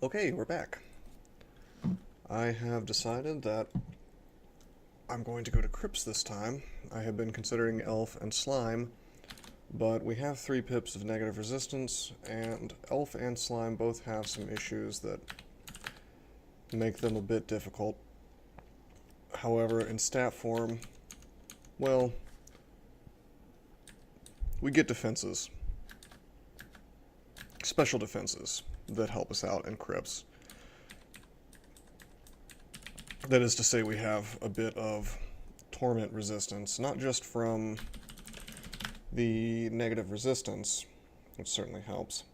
Okay, we're back. I have decided that I'm going to go to Crypts this time. I have been considering Elf and Slime, but we have 3 pips of negative resistance, and Elf and Slime both have some issues that make them a bit difficult. However, in stat form, well, we get defenses. Special defenses that help us out in Crypts. That is to say, we have a bit of torment resistance, not just from the negative resistance, which certainly helps,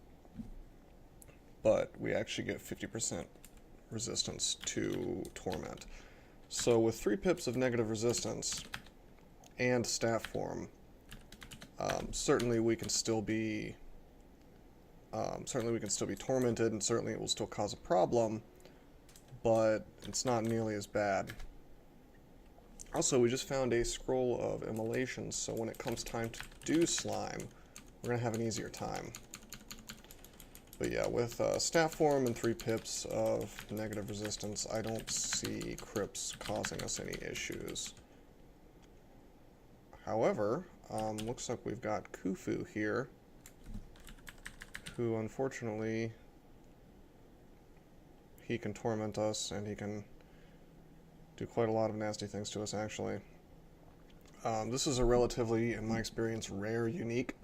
but we actually get 50% resistance to torment. So with 3 pips of negative resistance and staff form, certainly we can still be tormented, and certainly it will still cause a problem, but it's not nearly as bad. Also, we just found a scroll of immolations, so when it comes time to do slime, we're going to have an easier time. But yeah, with staff form and 3 pips of negative resistance, I don't see Crypts causing us any issues. However, looks like we've got Khufu here, who unfortunately, he can torment us, and he can do quite a lot of nasty things to us, actually. This is a relatively, in my experience, rare unique.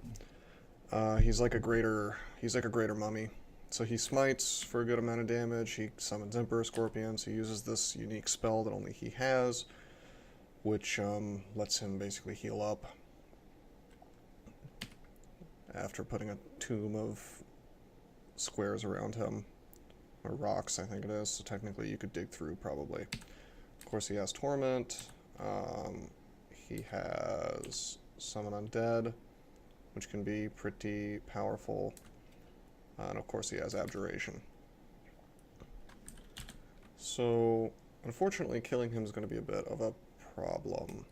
He's like a greater mummy. So he smites for a good amount of damage, he summons Emperor Scorpions, he uses this unique spell that only he has, which lets him basically heal up after putting a tomb of squares around him. Or rocks, I think it is, so technically you could dig through, probably. Of course, he has Torment, he has Summon Undead, which can be pretty powerful, and of course he has Abjuration. So, unfortunately, killing him is going to be a bit of a problem.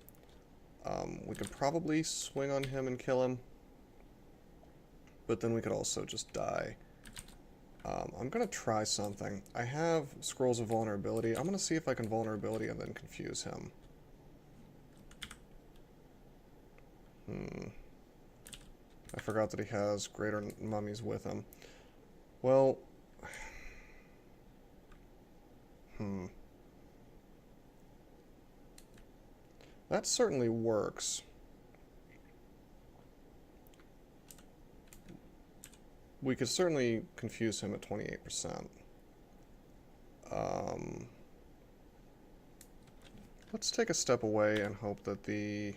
We could probably swing on him and kill him, but then we could also just die. I'm going to try something. I have Scrolls of Vulnerability. I'm going to see if I can Vulnerability and then confuse him. I forgot that he has greater mummies with him. Well, that certainly works. We could certainly confuse him at 28%. Let's take a step away and hope that yeah,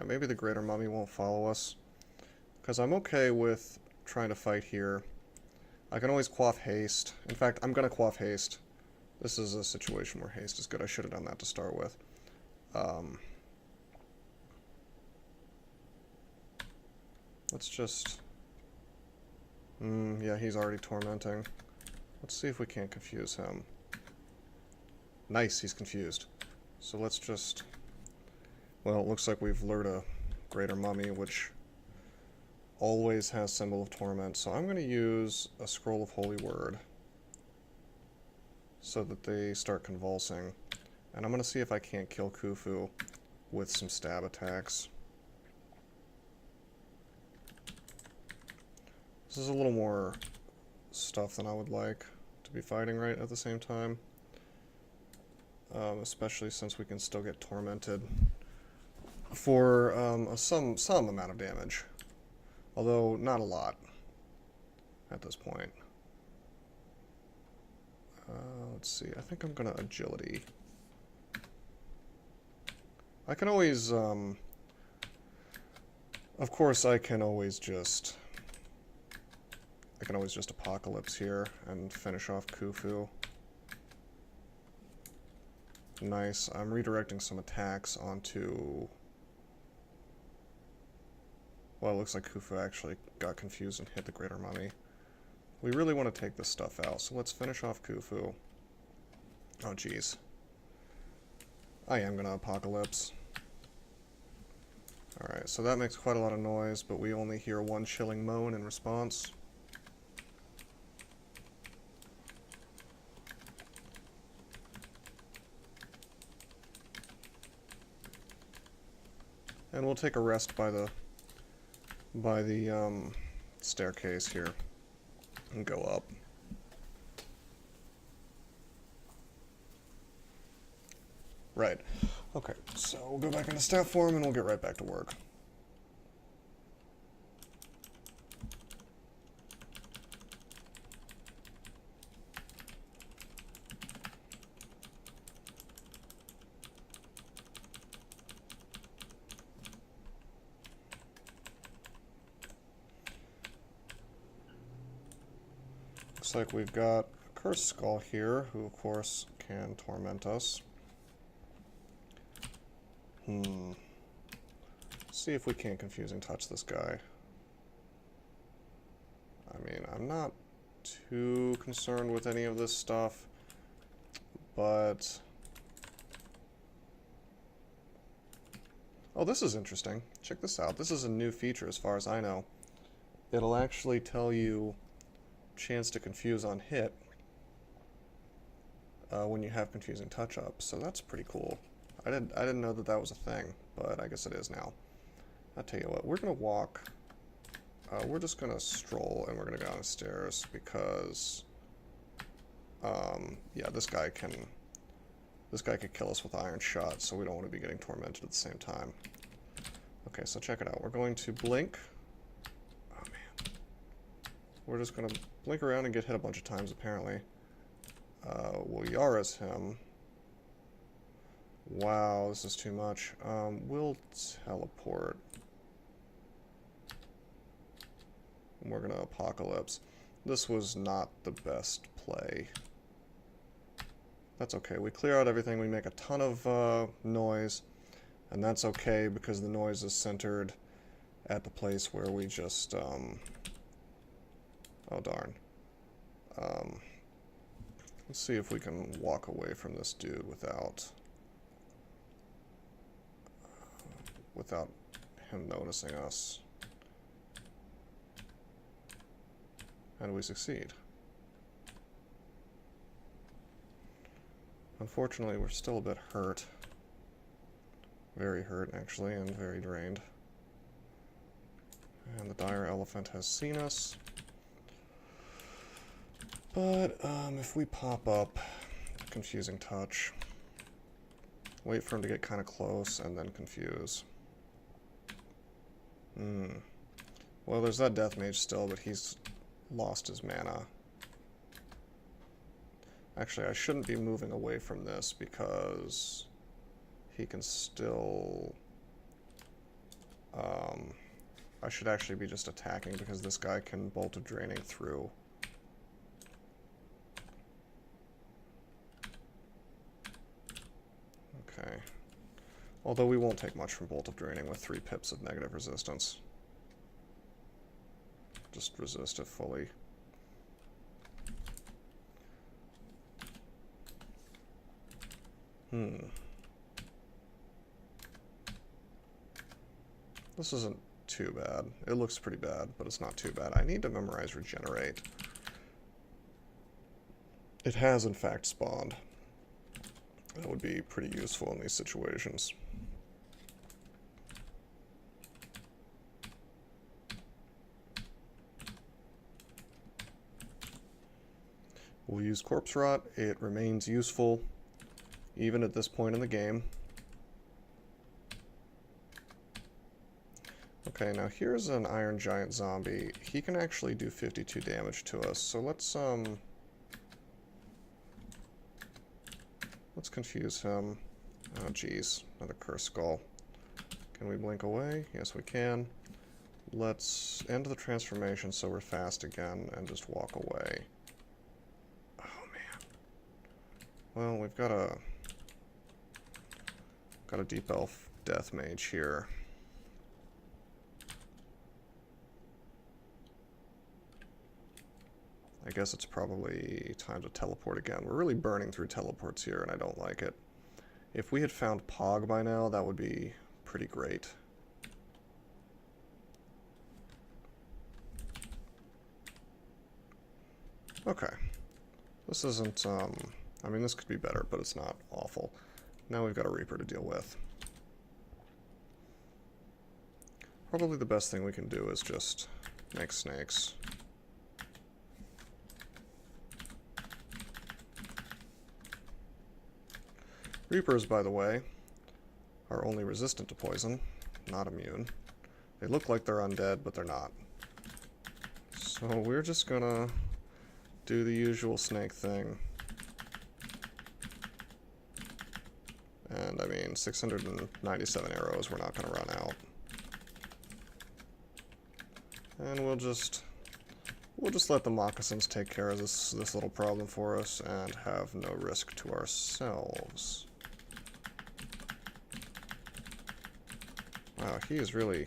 maybe the Greater Mummy won't follow us. Because I'm okay with trying to fight here. I can always quaff haste. In fact, I'm going to quaff haste. This is a situation where haste is good. I should have done that to start with. Let's just... yeah, he's already tormenting. Let's see if we can't confuse him. Nice, he's confused. So let's just... Well, it looks like we've lured a Greater Mummy, which always has Symbol of Torment. So I'm going to use a Scroll of Holy Word so that they start convulsing. And I'm going to see if I can't kill Khufu with some stab attacks. This is a little more stuff than I would like to be fighting right at the same time. Especially since we can still get tormented for some amount of damage. Although, not a lot at this point. Let's see, I think I'm gonna Agility. I can always, of course I can always just Apocalypse here and finish off Khufu. Nice. I'm redirecting some attacks onto... Well, it looks like Khufu actually got confused and hit the Greater Mummy. We really want to take this stuff out, so let's finish off Khufu. Oh, jeez. I am going to Apocalypse. Alright, so that makes quite a lot of noise, but we only hear one chilling moan in response. And we'll take a rest by the staircase here and go up. Right. Okay, so we'll go back into staff form and we'll get right back to work. Looks like we've got a Cursed Skull here, who of course can torment us. See if we can't Confusing Touch this guy. I mean, I'm not too concerned with any of this stuff, but... Oh, this is interesting. Check this out. This is a new feature as far as I know. It'll actually tell you chance to confuse on hit when you have Confusing Touch up, so that's pretty cool. I didn't know that that was a thing, but I guess it is now. I'll tell you what, we're gonna walk. We're just gonna stroll and we're gonna go down the stairs because, yeah, this guy could kill us with Iron Shot, so we don't want to be getting tormented at the same time. Okay, so check it out. We're going to blink. Oh man, we're just gonna blink around and get hit a bunch of times apparently. We'll Yara's him. Wow, this is too much. We'll teleport. And we're gonna Apocalypse. This was not the best play. That's okay. We clear out everything. We make a ton of noise. And that's okay because the noise is centered at the place where we just... oh, darn. Let's see if we can walk away from this dude without him noticing us. And we succeed. Unfortunately, we're still a bit hurt. Very hurt, actually, and very drained. And the Dire Elephant has seen us. But, if we pop up Confusing Touch, wait for him to get kind of close, and then confuse. Well, there's that Death Mage still, but he's lost his mana. Actually, I shouldn't be moving away from this because he can still... I should actually be just attacking because this guy can Bolt of Draining through. Okay. Although we won't take much from Bolt of Draining with 3 pips of negative resistance. Just resist it fully. This isn't too bad. It looks pretty bad, but it's not too bad. I need to memorize Regenerate. It has, in fact, spawned. That would be pretty useful in these situations. We'll use Corpse Rot. It remains useful, even at this point in the game. Okay, now here's an Iron Giant Zombie. He can actually do 52 damage to us, so let's confuse him. Oh geez, another Cursed Skull. Can we blink away? Yes, we can. Let's end the transformation so we're fast again and just walk away. Oh man. Well, we've got a Deep Elf Death Mage here. I guess it's probably time to teleport again. We're really burning through teleports here, and I don't like it. If we had found Pog by now, that would be pretty great. Okay. This isn't, I mean, this could be better, but it's not awful. Now we've got a Reaper to deal with. Probably the best thing we can do is just make snakes. Reapers, by the way, are only resistant to poison, not immune. They look like they're undead, but they're not. So we're just gonna do the usual snake thing. And I mean, 697 arrows, we're not gonna run out. And we'll just let the moccasins take care of this little problem for us and have no risk to ourselves. Wow, he is really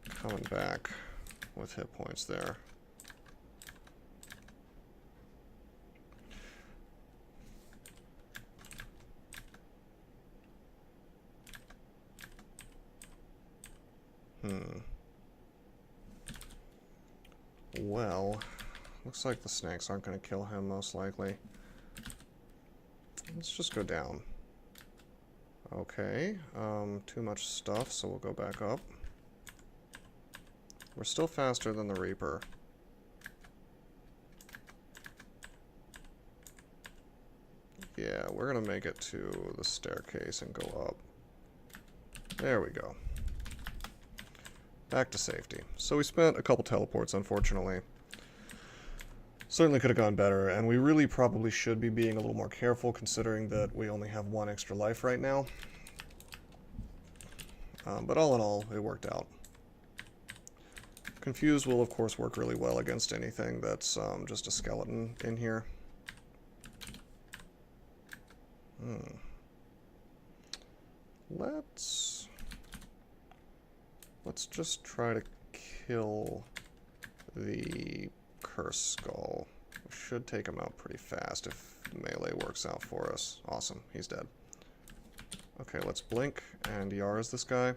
coming back with hit points there. Well, looks like the snakes aren't going to kill him, most likely. Let's just go down. Okay, too much stuff, so we'll go back up. We're still faster than the Reaper. Yeah, we're going to make it to the staircase and go up. There we go. Back to safety. So we spent a couple teleports, unfortunately. Certainly could have gone better, and we really probably should be being a little more careful considering that we only have one extra life right now. But all in all, it worked out. Confuse will, of course, work really well against anything that's just a skeleton in here. Let's just try to kill the curse skull. We should take him out pretty fast if melee works out for us. Awesome, he's dead. Okay, let's blink and Yara's this guy.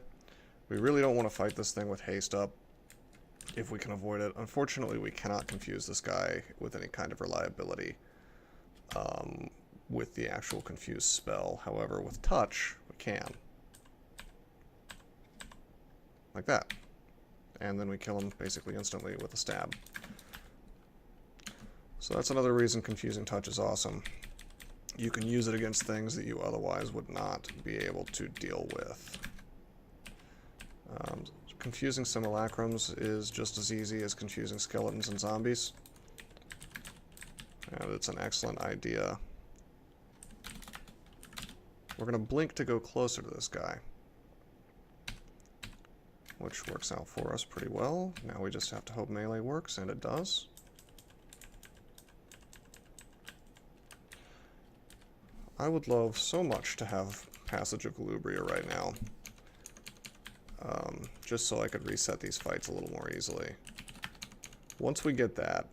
We really don't want to fight this thing with haste up if we can avoid it. Unfortunately, we cannot confuse this guy with any kind of reliability with the actual confuse spell. However, with touch, we can. Like that. And then we kill him basically instantly with a stab. So that's another reason confusing touch is awesome. You can use it against things that you otherwise would not be able to deal with. Confusing simulacrums is just as easy as confusing skeletons and zombies. And it's an excellent idea. We're going to blink to go closer to this guy, which works out for us pretty well. Now we just have to hope melee works, and it does. I would love so much to have Passage of Galubria right now, just so I could reset these fights a little more easily. Once we get that,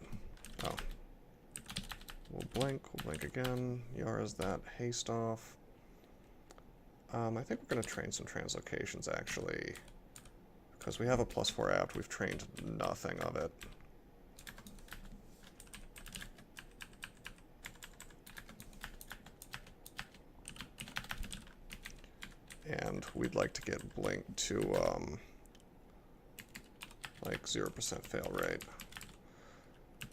we'll blink again. Yara's that haste off. I think we're going to train some translocations, actually. Because we have a +4 apt, we've trained nothing of it. And we'd like to get Blink to, like 0% fail rate.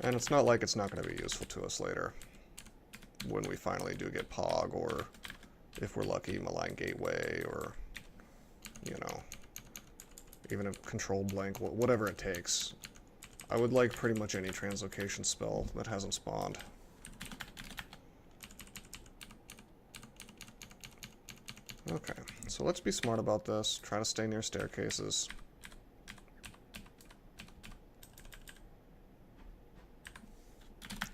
And it's not like it's not going to be useful to us later, when we finally do get Pog, or if we're lucky, Malign Gateway, or, you know, even a Control Blank, whatever it takes. I would like pretty much any translocation spell that hasn't spawned. Okay, so let's be smart about this. Try to stay near staircases.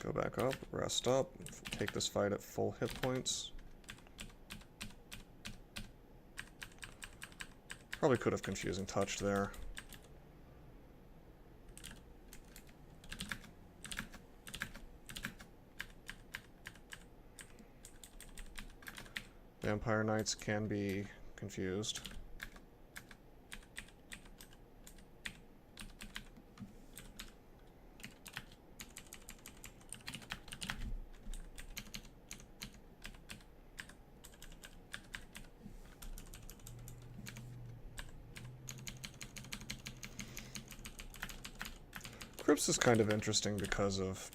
Go back up, rest up, take this fight at full hit points. Probably could have confusing touch there. Vampire Knights can be confused. Crypts is kind of interesting because of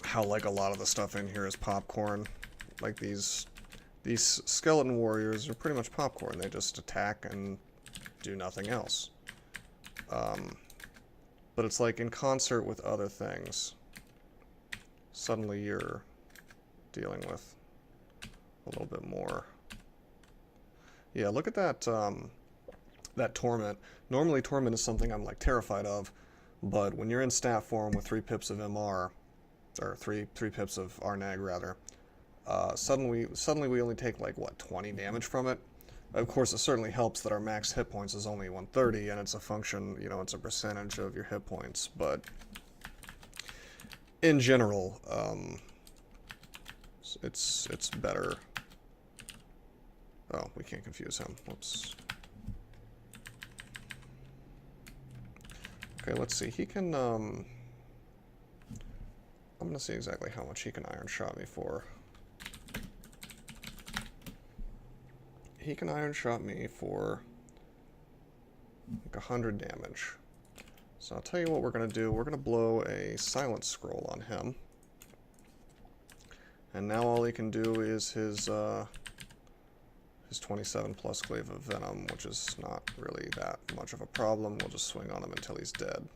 how, like, a lot of the stuff in here is popcorn. Like, these skeleton warriors are pretty much popcorn. They just attack and do nothing else. But it's like in concert with other things, suddenly you're dealing with a little bit more. Yeah, look at that, that Torment. Normally Torment is something I'm, like, terrified of, but when you're in stat form with 3 pips of MR, or 3 pips of RNAG, rather, suddenly we only take, like, what, 20 damage from it? Of course, it certainly helps that our max hit points is only 130, and it's a function, you know, it's a percentage of your hit points, but in general, it's better. Oh, we can't confuse him. Whoops. Okay, let's see. He can, I'm gonna see exactly how much he can Iron Shot me for. He can Iron Shot me for like 100 damage. So I'll tell you what we're going to do. We're going to blow a Silence Scroll on him. And now all he can do is his 27 plus Glaive of Venom, which is not really that much of a problem. We'll just swing on him until he's dead.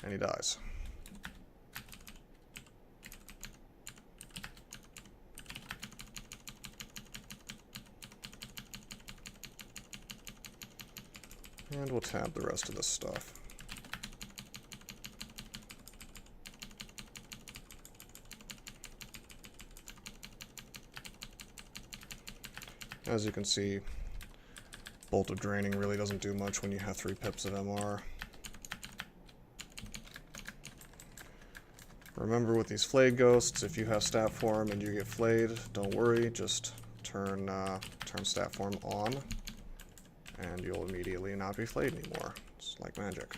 And he dies. And we'll tab the rest of this stuff. As you can see, Bolt of Draining really doesn't do much when you have 3 pips of MR. Remember with these flayed ghosts, if you have stat form and you get flayed, don't worry, just turn stat form on, and you'll immediately not be flayed anymore. It's like magic.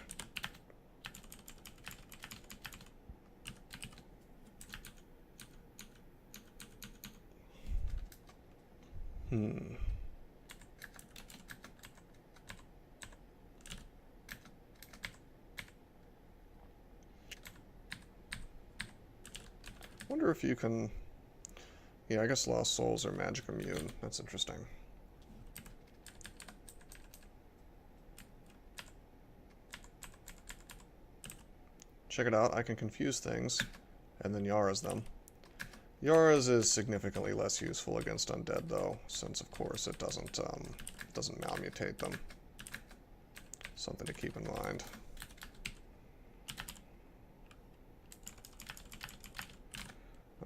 Wonder if you can... Yeah, I guess Lost Souls are magic immune. That's interesting. Check it out, I can confuse things, and then Yara's them. Yara's is significantly less useful against undead, though, since, of course, it doesn't malmutate them. Something to keep in mind.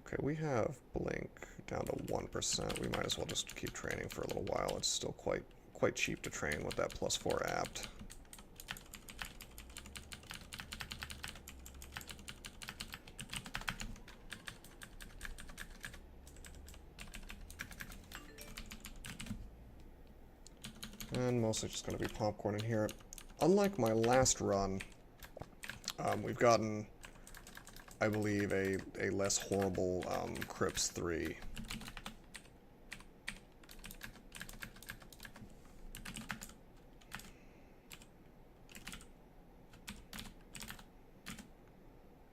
Okay, we have Blink down to 1%. We might as well just keep training for a little while. It's still quite cheap to train with that +4 apt. And mostly just going to be popcorn in here. Unlike my last run, we've gotten, I believe, a less horrible Crypts 3.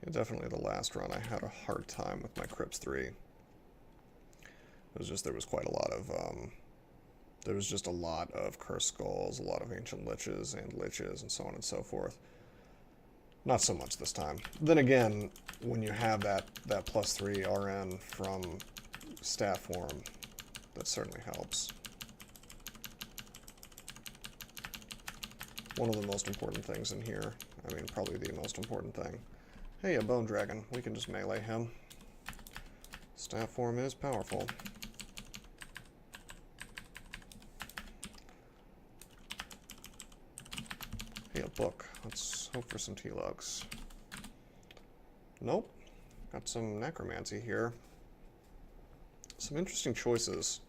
Yeah, definitely the last run I had a hard time with my Crypts 3. It was just, there was quite a lot of, there was just a lot of Cursed Skulls, a lot of Ancient Liches and Liches, and so on and so forth. Not so much this time. Then again, when you have that +3 RN from stat form, that certainly helps. One of the most important things in here, I mean, probably the most important thing. Hey, a Bone Dragon. We can just melee him. Stat form is powerful. Hey, a book. Let's hope for some T-Lugs. Nope. Got some Necromancy here. Some interesting choices.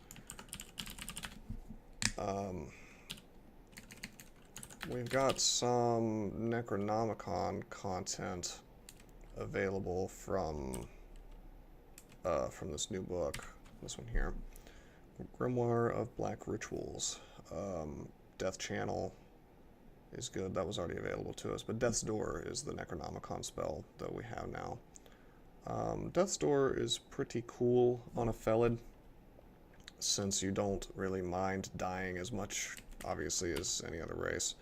We've got some Necronomicon content available from this new book. This one here. Grimoire of Black Rituals. Death Channel. is good. That was already available to us. But Death's Door is the Necronomicon spell that we have now. Death's Door is pretty cool on a Felid, since you don't really mind dying as much, obviously, as any other race.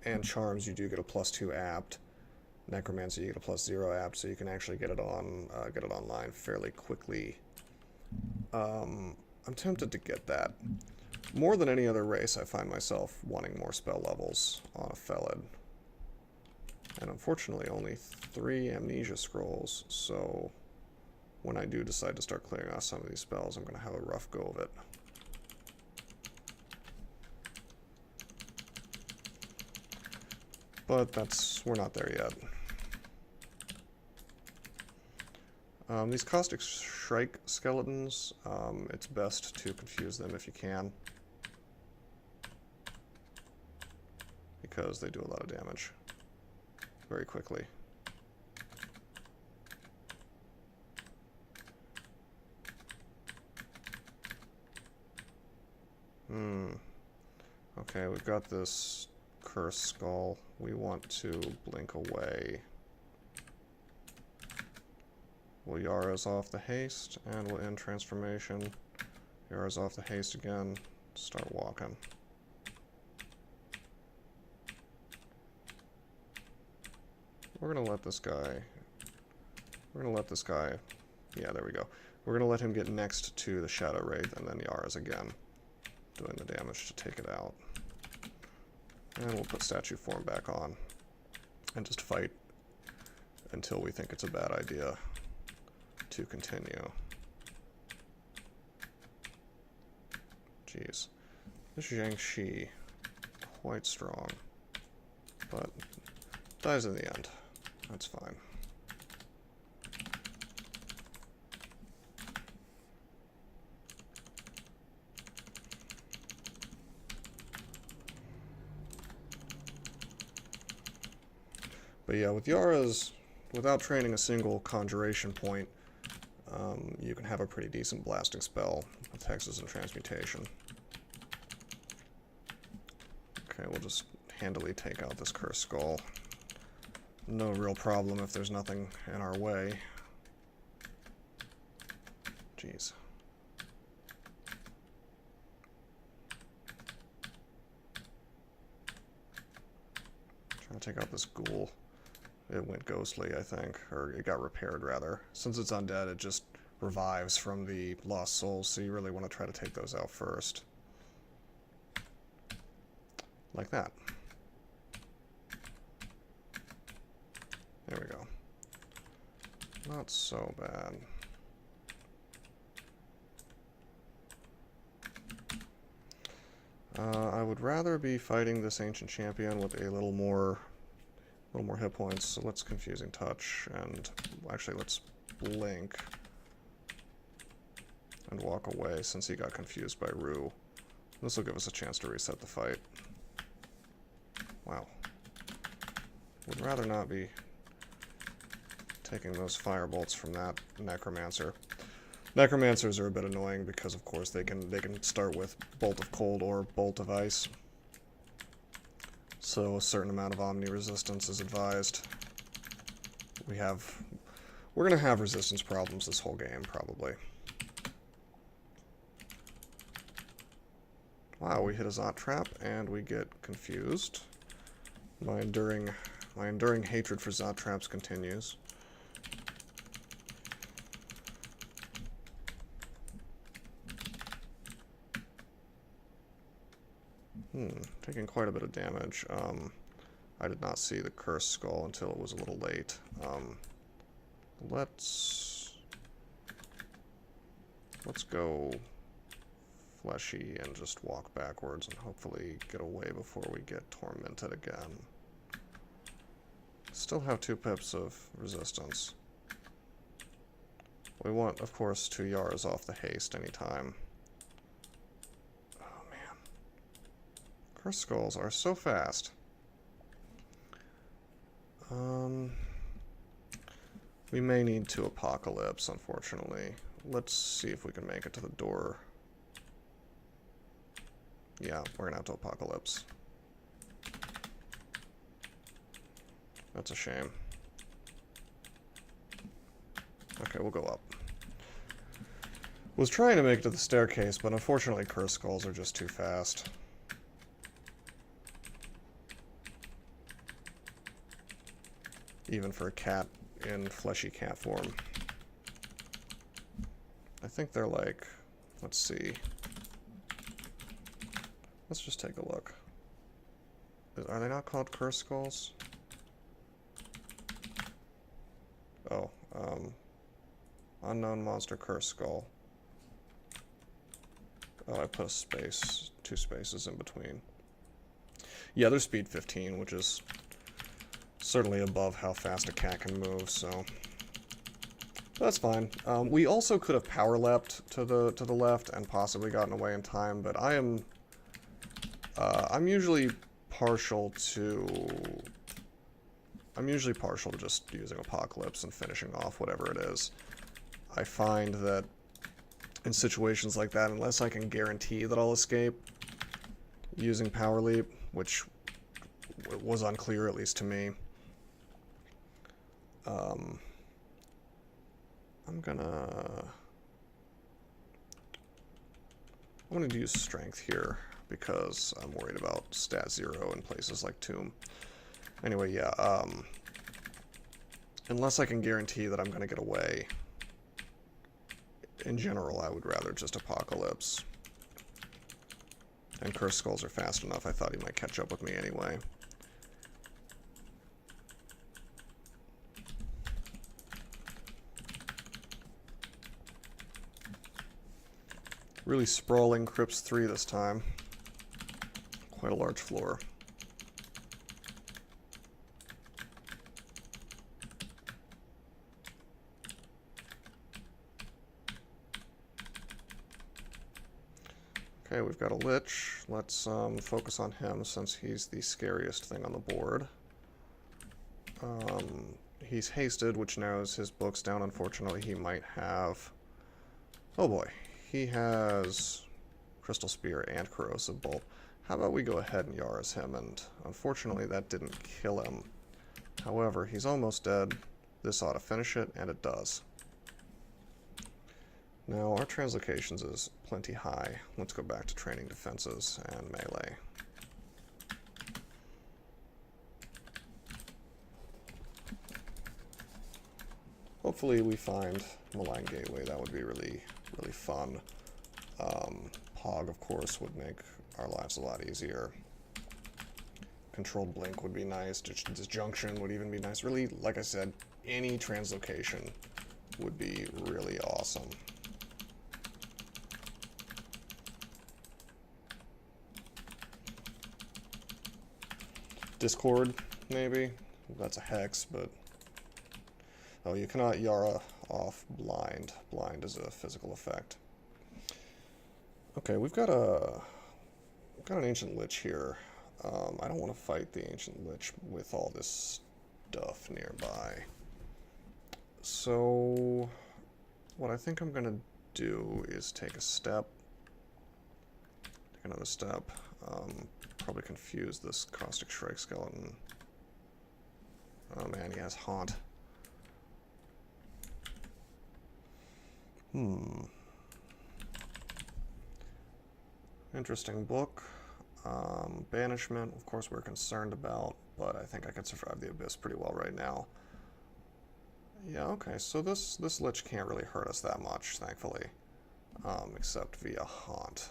And Charms, you do get a +2 apt. Necromancy, you get a +0 apt, so you can actually get it online fairly quickly. I'm tempted to get that. More than any other race, I find myself wanting more spell levels on a Felid. And unfortunately, only 3 Amnesia Scrolls, so when I do decide to start clearing off some of these spells, I'm going to have a rough go of it. But we're not there yet. These Caustic Shrike skeletons, it's best to confuse them if you can, because they do a lot of damage very quickly. Okay, we've got this Curse Skull. We want to blink away. We'll Yara's off the haste, and we'll end transformation. Yara's off the haste again. Start walking. We're gonna let this guy... Yeah, there we go. We're gonna let him get next to the Shadow Wraith, and then Yara's again, doing the damage to take it out. And we'll put statue form back on, and just fight until we think it's a bad idea to continue. Jeez. This Jiangshi, quite strong, but dies in the end. That's fine. But yeah, with Yara's, without training a single conjuration point, you can have a pretty decent blasting spell with hexes and transmutation. Okay, we'll just handily take out this Cursed Skull. No real problem if there's nothing in our way. Jeez. Trying to take out this ghoul. It went ghostly, I think, or it got repaired, rather. Since it's undead, it just revives from the lost souls, so you really want to try to take those out first. Like that. There we go. Not so bad. I would rather be fighting this Ancient Champion with a little more hit points, so let's Confusing Touch, and actually let's blink and walk away since he got confused by Rue. This will give us a chance to reset the fight. Wow. Would rather not be taking those firebolts from that Necromancer. Necromancers are a bit annoying because, of course, they can start with Bolt of Cold or Bolt of Ice. So a certain amount of Omni resistance is advised. We're gonna have resistance problems this whole game, probably. Wow, we hit a Zot Trap and we get confused. My enduring hatred for Zot Traps continues. Taking quite a bit of damage. I did not see the Cursed Skull until it was a little late. Let's go fleshy and just walk backwards and hopefully get away before we get tormented again. Still have 2 pips of resistance. We want, of course, 2 Yaras off the haste anytime. Oh man. Cursed Skulls are so fast. We may need to Apocalypse, unfortunately. Let's see if we can make it to the door. Yeah, we're gonna have to Apocalypse. That's a shame. Okay, we'll go up. Was trying to make it to the staircase, but unfortunately Curse Skulls are just too fast. Even for a cat in fleshy cat form. I think they're like, let's see. Let's just take a look. Are they not called Curse Skulls? Oh, Unknown Monster Curse Skull. Oh, I put a space, 2 spaces in between. Yeah, they're speed 15, which is certainly above how fast a cat can move, so that's fine. We also could have power leapt to the left and possibly gotten away in time, but I'm usually partial to just using Apocalypse and finishing off whatever it is. I find that in situations like that, unless I can guarantee that I'll escape using Power Leap, which was unclear at least to me, I'm gonna use Strength here because I'm worried about stat 0 in places like Tomb. Anyway, yeah, unless I can guarantee that I'm gonna get away, in general, I would rather just Apocalypse. And Curse Skulls are fast enough, I thought he might catch up with me anyway. Really sprawling Crypts 3 this time. Quite a large floor. Okay, we've got a Lich. Let's focus on him since he's the scariest thing on the board. He's hasted, which narrows his books down. Unfortunately, he might have... Oh boy. He has Crystal Spear and Corrosive Bolt. How about we go ahead and Yara's him, and unfortunately that didn't kill him. However, he's almost dead. This ought to finish it, and it does. Now, our translocations is plenty high. Let's go back to training defenses and melee. Hopefully we find Malign Gateway. That would be really, really fun. Pog, of course, would make our lives a lot easier. Controlled Blink would be nice. Disjunction would even be nice. Really, like I said, any translocation would be really awesome. Discord, maybe? That's a hex, but... Oh, you cannot Yara off Blind. Blind is a physical effect. Okay, we've got an Ancient Lich here. I don't want to fight the Ancient Lich with all this stuff nearby. So, what I think I'm going to do is take a step. Take another step. Probably confuse this Caustic Shrike Skeleton. Oh man, he has Haunt. Interesting book. Banishment, of course, we're concerned about, but I think I could survive the Abyss pretty well right now. Yeah, okay, so this Lich can't really hurt us that much, thankfully, except via Haunt.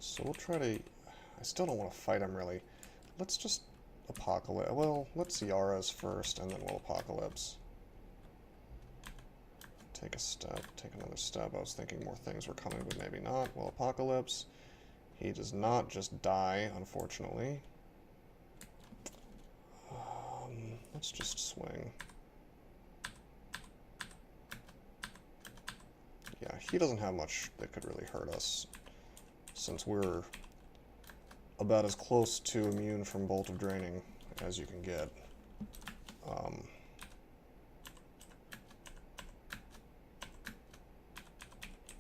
So we'll try to... I still don't want to fight him, really. Let's just Apocalypse. Well, let's Yara's first, and then we'll Apocalypse. Take a step, take another step. I was thinking more things were coming, but maybe not. Well, Apocalypse. He does not just die, unfortunately. Let's just swing. Yeah, he doesn't have much that could really hurt us, since we're about as close to immune from Bolt of Draining as you can get.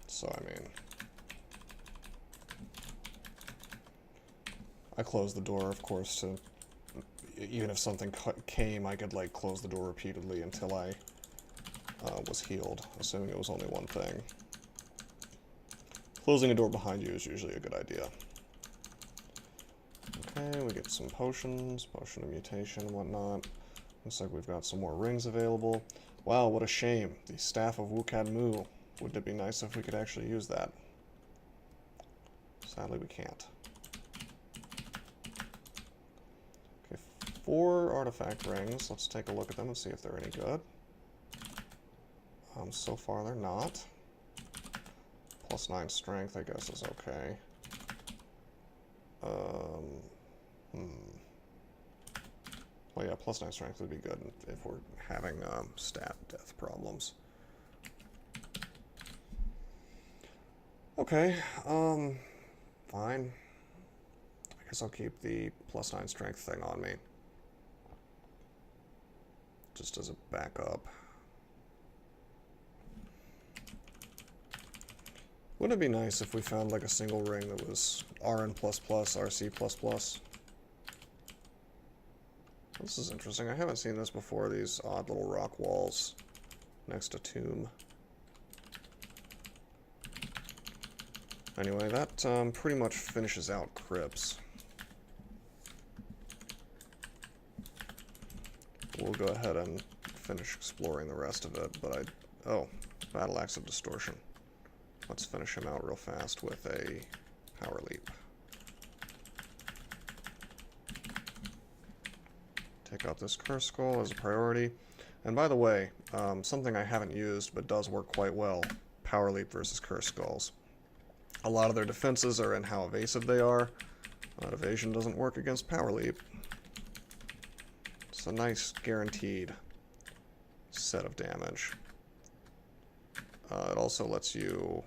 So, I mean, I closed the door, of course, to... Even if something came, I could, like, close the door repeatedly until I was healed, assuming it was only one thing. Closing a door behind you is usually a good idea. Okay, we get some potions, potion of mutation and whatnot. Looks like we've got some more rings available. Wow, what a shame. The Staff of Wukad-Mu. Wouldn't it be nice if we could actually use that? Sadly, we can't. Okay, 4 artifact rings. Let's take a look at them and see if they're any good. So far, they're not. +9 strength, I guess, is okay. Well, yeah, +9 strength would be good if we're having stat death problems. Okay, fine. I guess I'll keep the +9 strength thing on me. Just as a backup. Wouldn't it be nice if we found like a single ring that was RN++, RC++? This is interesting. I haven't seen this before, these odd little rock walls next to tomb. Anyway, that pretty much finishes out Crypts. We'll go ahead and finish exploring the rest of it, but oh, Battle Axe of Distortion. Let's finish him out real fast with a Power Leap. Take out this Curse Skull as a priority. And by the way, something I haven't used but does work quite well, Power Leap versus Curse Skulls. A lot of their defenses are in how evasive they are. Evasion doesn't work against Power Leap. It's a nice guaranteed set of damage. It also lets you...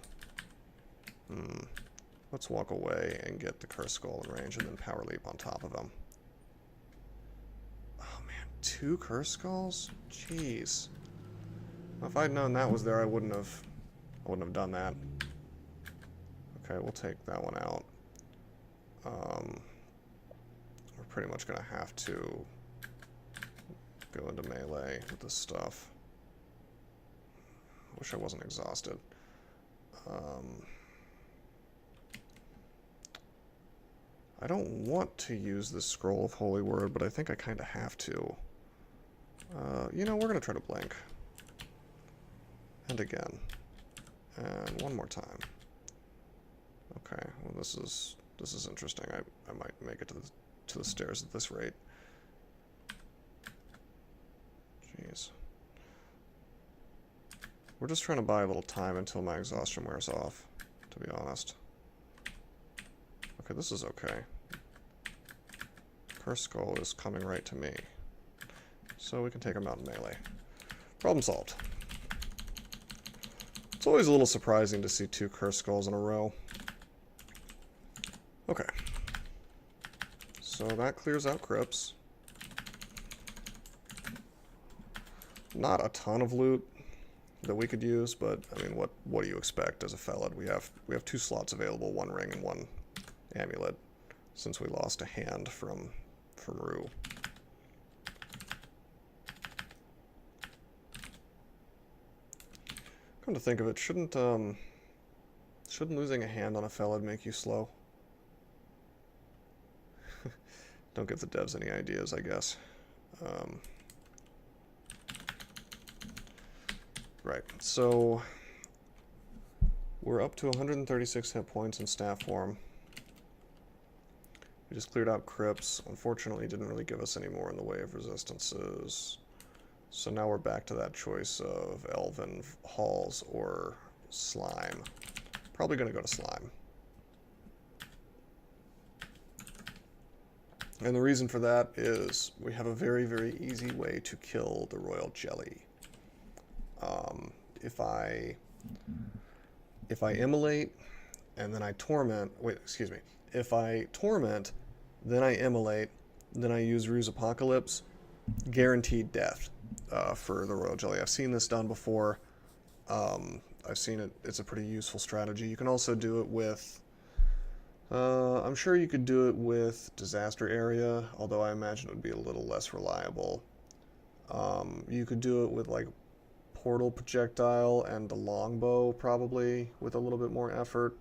let's walk away and get the Curse Skull in range and then Power Leap on top of him. Oh man, 2 Curse Skulls? Jeez. If I'd known that was there, I wouldn't have done that. Okay, we'll take that one out. We're pretty much gonna have to go into melee with this stuff. Wish I wasn't exhausted. I don't want to use this Scroll of Holy Word, but I think I kind of have to. You know, we're going to try to blink. And again. And one more time. Okay, well this is interesting. I might make it to the stairs at this rate. Jeez. We're just trying to buy a little time until my exhaustion wears off, to be honest. Okay, this is okay. Curse Skull is coming right to me. So we can take him out in melee. Problem solved. It's always a little surprising to see 2 Curse Skulls in a row. Okay. So that clears out Crypts. Not a ton of loot that we could use, but I mean, what do you expect as a Felid? We have 2 slots available, 1 ring and 1 amulet, since we lost a hand from Rue. Come to think of it, shouldn't losing a hand on a Felid make you slow? Don't give the devs any ideas, I guess. Right, so we're up to 136 hit points in staff form. We just cleared out Crypts. Unfortunately, didn't really give us any more in the way of resistances. So now we're back to that choice of Elven Halls or Slime. Probably going to go to Slime. And the reason for that is we have a very, very easy way to kill the Royal Jelly. If I immolate and then I torment, if I torment, then I immolate, then I use Rue's Apocalypse, guaranteed death for the Royal Jelly. I've seen this done before. I've seen it, it's a pretty useful strategy. You can also do it with I'm sure you could do it with Disaster Area, although I imagine it would be a little less reliable. You could do it with like Portal Projectile and the Longbow, probably, with a little bit more effort.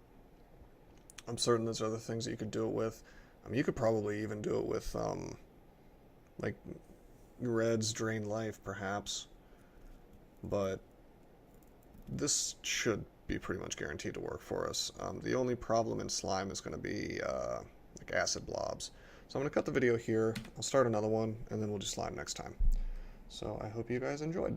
I'm certain there's other things that you could do it with. I mean, you could probably even do it with, like, Red's Drain Life, perhaps. But this should be pretty much guaranteed to work for us. The only problem in slime is going to be like acid blobs. So I'm going to cut the video here. I'll start another one, and then we'll do slime next time. So I hope you guys enjoyed.